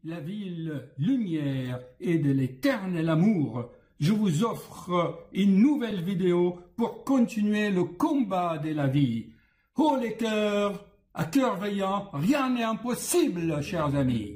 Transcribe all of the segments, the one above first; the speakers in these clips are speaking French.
la ville lumière et de l'éternel amour, je vous offre une nouvelle vidéo pour continuer le combat de la vie. Oh les cœurs, à cœur veillant, rien n'est impossible, chers amis.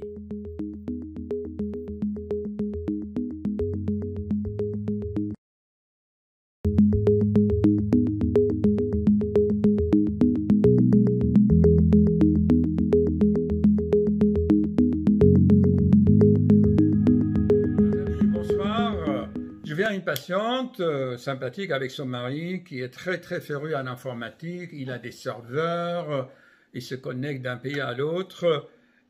Je viens à une patiente sympathique avec son mari qui est très féru en informatique. Il a des serveurs, il se connecte d'un pays à l'autre.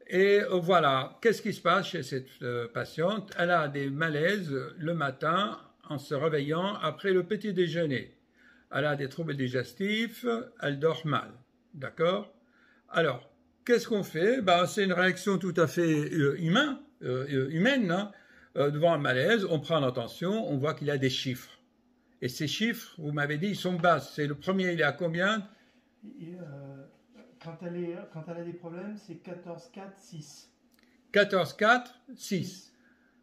Et voilà, qu'est-ce qui se passe chez cette patiente? Elle a des malaises le matin en se réveillant après le petit déjeuner. Elle a des troubles digestifs, elle dort mal. D'accord? Alors, qu'est-ce qu'on fait? Ben, c'est une réaction tout à fait humaine, hein? Devant un malaise, on prend l'attention, on voit qu'il y a des chiffres. Et ces chiffres, vous m'avez dit, ils sont bas. C'est le premier, il est à combien? Quand elle a des problèmes, c'est 14, 4, 6. 14, 4, 6.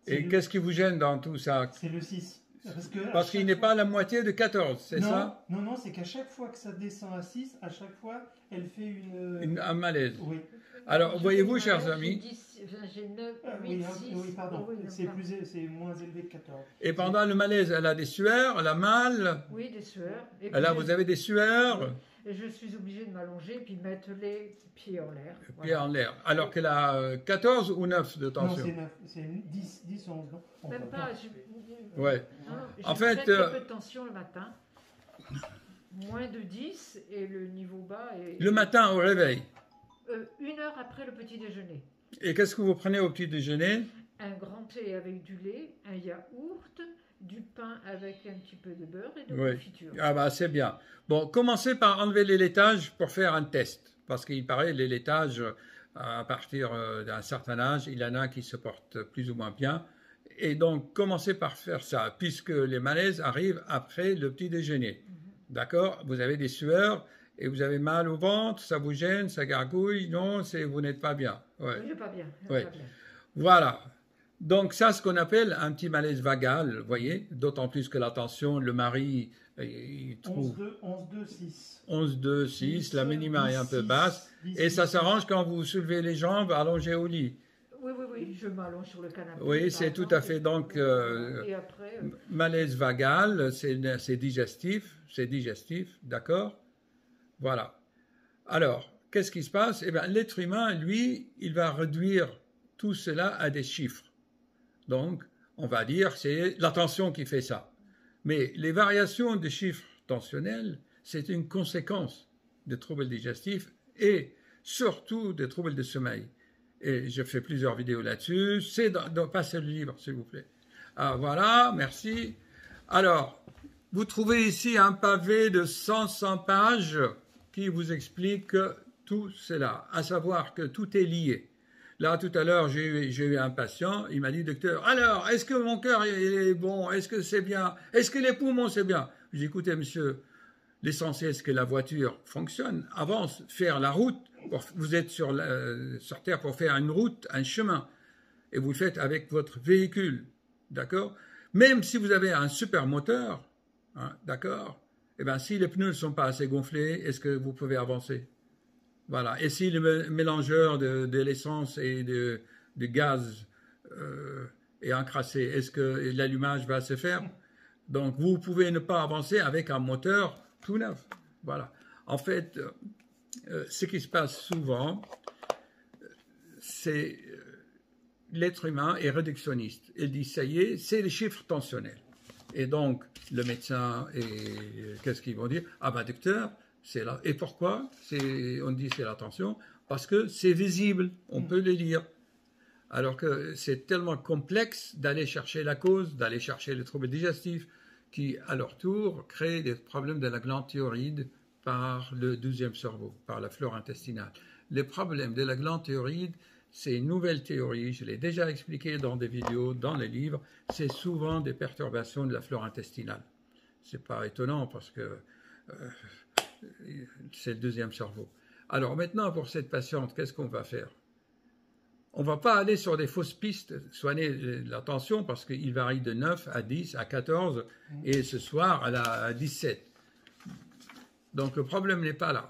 Et qu'est-ce qui vous gêne dans tout ça? C'est le 6. Parce qu'il n'est pas la moitié de 14, c'est ça? Non, c'est qu'à chaque fois que ça descend à 6, à chaque fois, elle fait un malaise. Oui. Alors, voyez-vous, chers amis, j'ai 9, 8, 6. Oui, pardon, c'est moins élevé que 14. Et pendant le malaise, elle a des sueurs, elle a mal. Oui, des sueurs. Et là, vous avez des sueurs. Et je suis obligée de m'allonger et puis mettre les pieds en l'air. Pieds en l'air. Alors qu'elle a 14 ou 9 de tension? Non, c'est 10, 11, non? Même pas. Ouais. En fait, un peu de tension le matin. Moins de 10 et le niveau bas est... Le matin au réveil? 1 heure après le petit déjeuner. Et qu'est-ce que vous prenez au petit déjeuner? Un grand thé avec du lait, un yaourt, du pain avec un petit peu de beurre et de confiture. Ah bah c'est bien. Bon, commencez par enlever les laitages pour faire un test. Parce qu'il paraît les laitages, à partir d'un certain âge, il y en a qui se portent plus ou moins bien. Et donc, commencez par faire ça, puisque les malaises arrivent après le petit déjeuner. D'accord? Vous avez des sueurs et vous avez mal au ventre, ça vous gêne, ça gargouille, non, vous n'êtes pas bien. Ouais. Je n'ai pas bien. Voilà. Donc ça, ce qu'on appelle un petit malaise vagal, vous voyez, d'autant plus que la tension, le mari, il trouve 11, 2, 6. 11, 2, 6, la minima est un peu basse, et ça s'arrange quand vous soulevez les jambes allongées au lit. Oui, je m'allonge sur le canapé. Oui, c'est tout à fait, donc, et après, malaise vagal, c'est digestif, d'accord? Voilà. Alors, qu'est-ce qui se passe? Eh bien, l'être humain, lui, il va réduire tout cela à des chiffres. Donc, on va dire que c'est la tension qui fait ça. Mais les variations de chiffres tensionnels, c'est une conséquence des troubles digestifs et surtout des troubles de sommeil. Et je fais plusieurs vidéos là-dessus. Passez le livre, s'il vous plaît. Ah, voilà, merci. Alors, vous trouvez ici un pavé de 100 pages qui vous explique tout cela, à savoir que tout est lié. Là, tout à l'heure, j'ai eu un patient, il m'a dit, docteur, alors, est-ce que mon cœur est bon? Est-ce que c'est bien? Est-ce que les poumons, c'est bien? J'ai dit, écoutez, monsieur, l'essentiel, c'est que la voiture fonctionne, avance, faire la route. Vous êtes sur Terre pour faire une route, un chemin, et vous le faites avec votre véhicule, d'accord? Même si vous avez un super moteur, hein, d'accord? Eh bien, si les pneus ne sont pas assez gonflés, est-ce que vous pouvez avancer? Voilà. Et si le mélangeur de l'essence et de gaz est encrassé, est-ce que l'allumage va se faire? Donc, vous pouvez ne pas avancer avec un moteur tout neuf. Voilà. En fait, ce qui se passe souvent, c'est l'être humain est réductionniste. Il dit, ça y est, c'est les chiffres tensionnels. Et donc, le médecin, qu'est-ce qu'ils vont dire? Ah ben, docteur, c'est là. Et pourquoi? On dit c'est la tension. Parce que c'est visible, on peut le lire. Alors que c'est tellement complexe d'aller chercher la cause, d'aller chercher les troubles digestifs, qui, à leur tour, créent des problèmes de la glande thyroïde par le 12e cerveau, par la flore intestinale. Les problèmes de la glande thyroïde, c'est une nouvelle théorie, je l'ai déjà expliqué dans des vidéos, dans les livres, c'est souvent des perturbations de la flore intestinale. C'est pas étonnant parce que c'est le 12e cerveau. Alors maintenant, pour cette patiente, qu'est-ce qu'on va faire? On ne va pas aller sur des fausses pistes, soigner la tension parce qu'il varie de 9 à 10, à 14 et ce soir à 17. Donc le problème n'est pas là.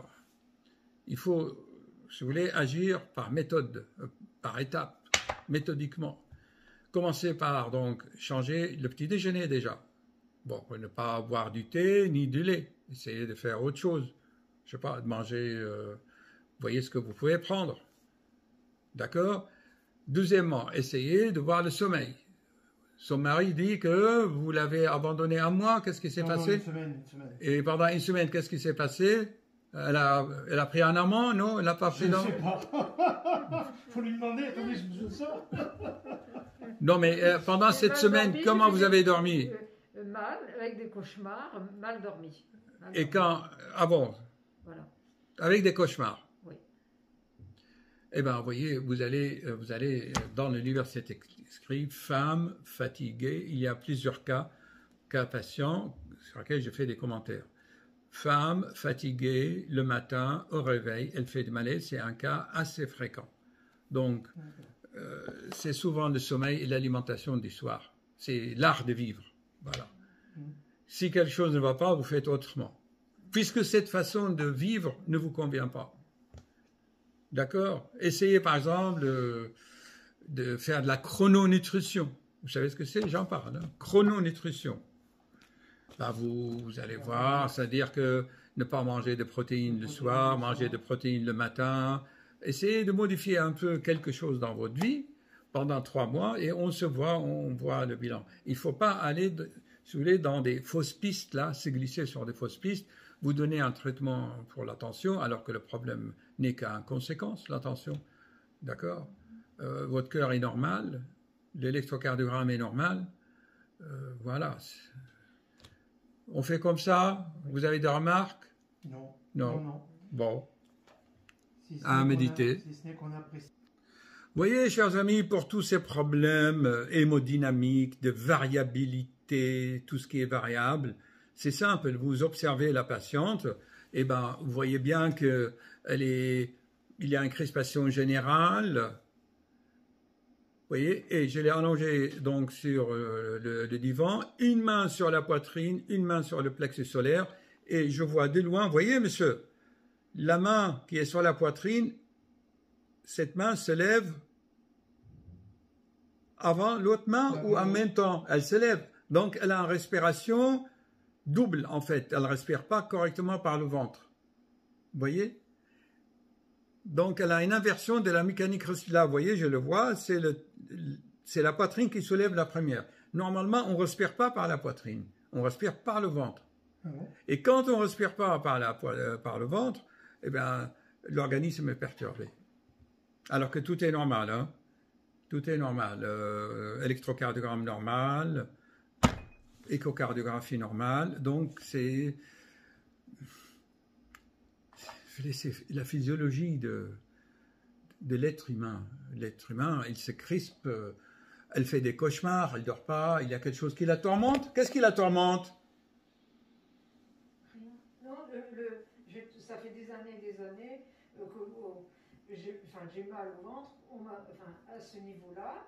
Il faut, si vous voulez, agir par méthode, par étapes, méthodiquement. Commencez par donc changer le petit déjeuner déjà. Bon, ne pas boire du thé ni du lait. Essayez de faire autre chose. Je sais pas, de manger, voyez ce que vous pouvez prendre. D'accord? Deuxièmement, essayez de voir le sommeil. Son mari dit que vous l'avez abandonné un mois. Qu'est-ce qui s'est passé? Une semaine. Et pendant une semaine, qu'est-ce qui s'est passé? Elle a pris un amant? Non, elle n'a pas pris Je ne d'amant. sais pas. Faut lui demander, attendez, je sors. Non, mais pendant cette semaine, comment vous avez dormi? Mal, avec des cauchemars, mal dormi. Et quand... Ah bon? Voilà. Avec des cauchemars? Oui. Eh bien, vous voyez, vous allez dans le livre, c'est écrit « Femme fatiguée ». Il y a plusieurs cas patients sur lesquels je fais des commentaires. Femme fatiguée le matin au réveil, elle fait du malaise, c'est un cas assez fréquent. Donc, c'est souvent le sommeil et l'alimentation du soir. C'est l'art de vivre. Voilà. Si quelque chose ne va pas, vous faites autrement. Puisque cette façon de vivre ne vous convient pas. D'accord? Essayez par exemple de faire de la chrononutrition. Vous savez ce que c'est? J'en parle. Hein? Chrononutrition. Là, vous allez voir, c'est-à-dire que ne pas manger de protéines le soir, manger de protéines le matin. Essayez de modifier un peu quelque chose dans votre vie pendant 3 mois et on voit le bilan. Il ne faut pas aller, si vous voulez, dans des fausses pistes, là, se glisser sur des fausses pistes, vous donner un traitement pour la tension alors que le problème n'est qu'une conséquence, la tension. D'accord? Votre cœur est normal, l'électrocardiogramme est normal. Voilà. On fait comme ça? Vous avez des remarques? Non. Non. Bon. Si À méditer. Si ce n'est qu'on apprécie. Vous voyez, chers amis, pour tous ces problèmes hémodynamiques, de variabilité, tout ce qui est variable, c'est simple. Vous observez la patiente, et ben, vous voyez bien qu'il y a une crispation générale. Vous voyez, et je l'ai allongée donc sur le divan, une main sur la poitrine, une main sur le plexus solaire, et je vois de loin, vous voyez, monsieur, la main qui est sur la poitrine, cette main se lève avant l'autre main ou en même temps? Elle se lève. Donc, elle a une respiration double, en fait. Elle ne respire pas correctement par le ventre. Vous voyez? Donc, elle a une inversion de la mécanique respiratoire. Vous voyez, je le vois, c'est la poitrine qui soulève la première. Normalement, on ne respire pas par la poitrine. On respire par le ventre. Ah bon? Et quand on ne respire pas par le ventre, eh bien, l'organisme est perturbé. Alors que tout est normal, hein? Tout est normal. Électrocardiogramme normal, échocardiographie normale. Donc, c'est la physiologie de l'être humain. L'être humain, il se crispe, elle fait des cauchemars, elle ne dort pas, il y a quelque chose qui la tourmente. Qu'est-ce qui la tourmente? Rien. Non, ça fait des années que j'ai mal au ventre, à ce niveau-là.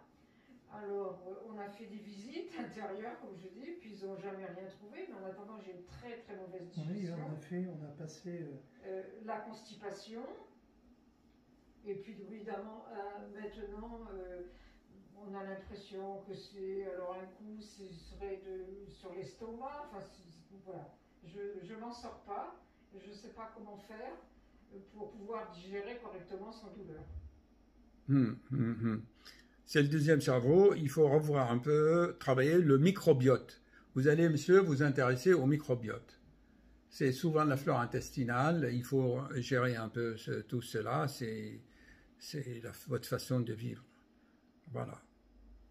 Alors, on a fait des visites intérieures, comme je dis, puis ils n'ont jamais rien trouvé, mais en attendant, j'ai une très très mauvaise digestion. Oui, on a passé... la constipation, et puis évidemment, maintenant, on a l'impression que c'est, alors un coup, ce serait sur l'estomac, voilà. Je m'en sors pas, je ne sais pas comment faire pour pouvoir digérer correctement sans douleur. C'est le deuxième cerveau, il faut revoir un peu, travailler le microbiote. Vous allez, monsieur, vous intéresser au microbiote. C'est souvent la flore intestinale, il faut gérer un peu tout cela, c'est votre façon de vivre. Voilà.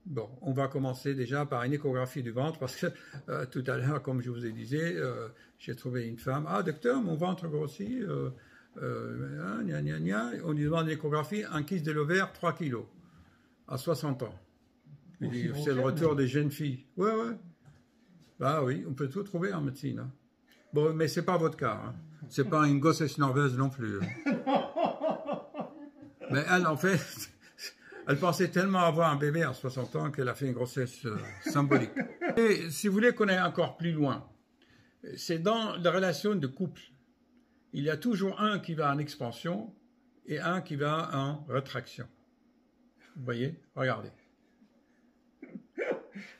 Bon, on va commencer déjà par une échographie du ventre, parce que tout à l'heure, comme je vous ai dit, j'ai trouvé une femme, « Ah, docteur, mon ventre grossit, on lui demande l'échographie, un kyste de l'ovaire, 3 kilos. À 60 ans. C'est le retour des jeunes filles. Ouais. Bah oui, on peut tout trouver en médecine. Hein. Bon, mais c'est pas votre cas. Hein. C'est pas une grossesse nerveuse non plus. Hein. Mais elle, en fait, Elle pensait tellement avoir un bébé à 60 ans qu'elle a fait une grossesse symbolique. Et si vous voulez qu'on aille encore plus loin, c'est dans la relation de couple. Il y a toujours un qui va en expansion et un qui va en rétraction. Vous voyez? Regardez.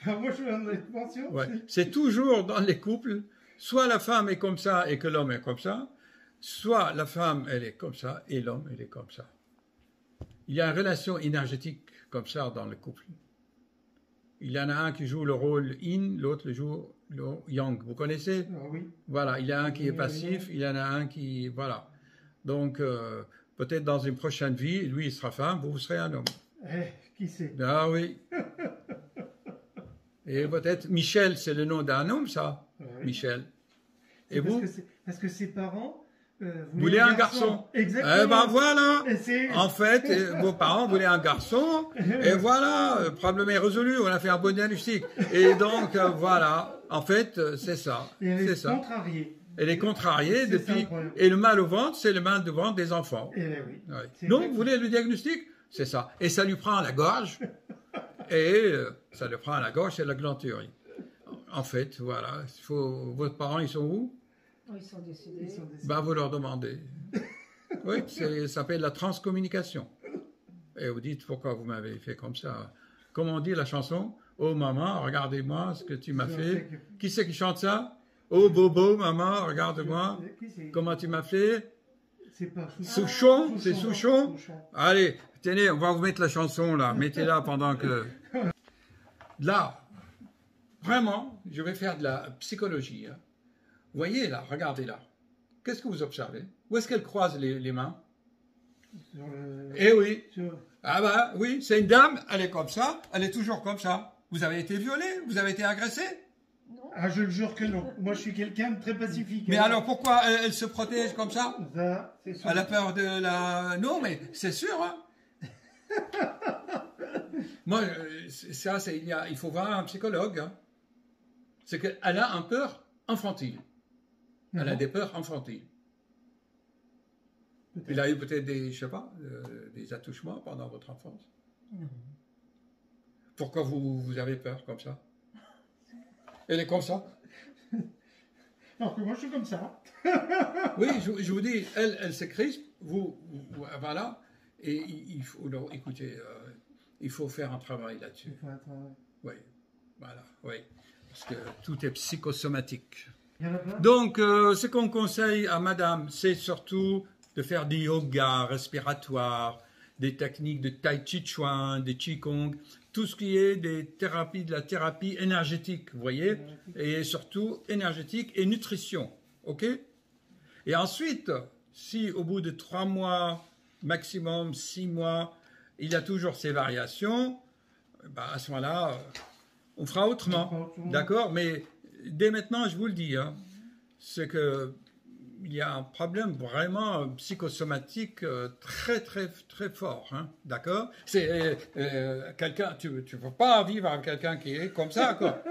Alors moi, je suis en expansion. Ouais. C'est toujours dans les couples, soit la femme est comme ça et que l'homme est comme ça, soit la femme, elle est comme ça et l'homme, il est comme ça. Il y a une relation énergétique comme ça dans le couple. Il y en a un qui joue le rôle yin, l'autre joue le yang. Vous connaissez? Ah oui. Voilà, il y a un qui est passif, il y en a un qui... Voilà. Donc, peut-être dans une prochaine vie, lui, il sera femme, vous serez un homme. Qui sait? Ah oui. Et peut-être Michel, c'est le nom d'un homme, ça? Oui. Michel. Et Et vous? Parce que ses parents voulaient un garçon. Exactement. Eh ben voilà. Et En fait, vos parents voulaient un garçon. Et voilà, le problème est résolu. On a fait un bon diagnostic. Et donc, voilà. En fait, c'est ça. Et elle C'est est ça. contrariée. Elle est contrariée C'est ça, depuis. le problème. Et le mal au ventre, c'est le mal de ventre des enfants. Eh oui. Ouais. C'est Donc, vrai. vous voulez le diagnostic? C'est ça. Et ça lui prend la gorge. Et ça lui prend la gorge, c'est la glanturie. En fait, voilà. Vos parents, ils sont où? Ils sont décédés. Ils sont décédés. Ben, vous leur demandez. Oui, ça s'appelle la transcommunication. Et vous dites, pourquoi vous m'avez fait comme ça? Comment on dit la chanson? Oh maman, regardez-moi ce que tu m'as fait. Qui c'est qui chante ça? Oh Bobo, maman, regarde-moi. Qui c'est? Comment tu m'as fait? C'est pas Souchon? C'est Souchon? Souchon. Allez, tenez, on va vous mettre la chanson là. Mettez-la pendant que... Là, vraiment, je vais faire de la psychologie. Hein. Vous voyez là, regardez là. Qu'est-ce que vous observez? Où est-ce qu'elle croise les mains? Sur le- Eh oui. sur- Ah bah oui, c'est une dame, elle est comme ça, elle est toujours comme ça. Vous avez été violé? Vous avez été agressé? Non. Ah, je le jure que non. Moi, je suis quelqu'un de très pacifique. Mais alors pourquoi elle se protège comme ça? Ça, c'est sûr. Elle a peur de la... Non, mais c'est sûr, hein. Moi, ça, il faut voir un psychologue. Hein. C'est qu'elle a un peur infantile. Elle a des peurs infantiles. Il a eu peut-être des, je sais pas, des attouchements pendant votre enfance. Non. Pourquoi vous avez peur comme ça? Elle est comme ça. Alors que moi, je suis comme ça. Oui, je vous dis, elle se crispe, voilà, et il faut, non, écoutez, il faut faire un travail là-dessus. Il faut être, Oui, voilà, oui, parce que tout est psychosomatique. Il y en a plein. Donc, ce qu'on conseille à madame, c'est surtout de faire du yoga respiratoire, des techniques de tai chi chuan, de qigong, tout ce qui est des thérapies, de la thérapie énergétique, vous voyez, et surtout énergétique et nutrition, ok? Et ensuite, si au bout de 3 mois, maximum 6 mois, il y a toujours ces variations, ben à ce moment-là, on fera autrement, d'accord? Mais dès maintenant, je vous le dis, hein, c'est que il y a un problème vraiment psychosomatique très très très fort, hein, d'accord? C'est quelqu'un, tu peux pas vivre avec quelqu'un qui est comme ça, quoi.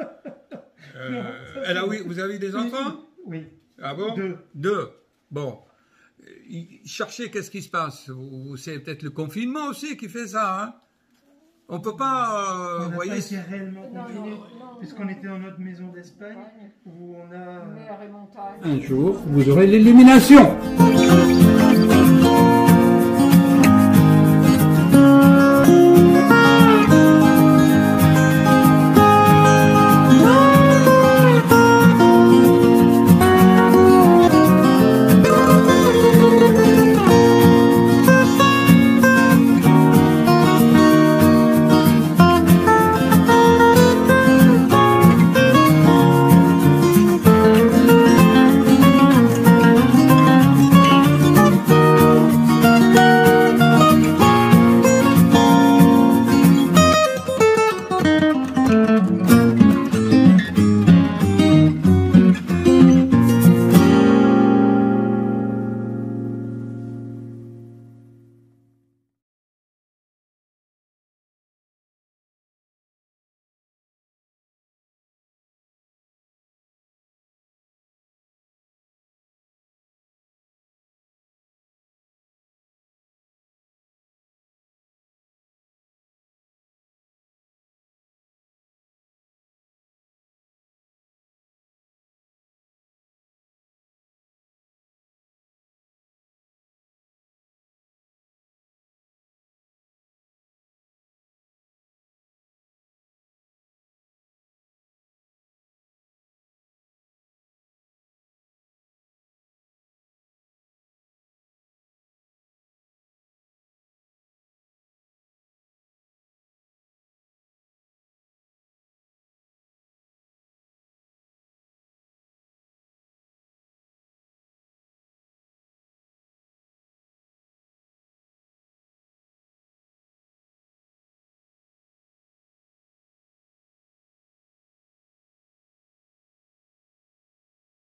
Oui, vous avez des enfants? Oui. Ah bon? 2. Bon. Cherchez qu'est-ce qui se passe. C'est peut-être le confinement aussi qui fait ça, hein? On peut pas, On vous n'a voyez. pas été réellement Non, confiné, non, puisqu'on était dans notre maison d'Espagne, Ouais. où on a... Mer et montagne. Un jour, vous aurez l'illumination.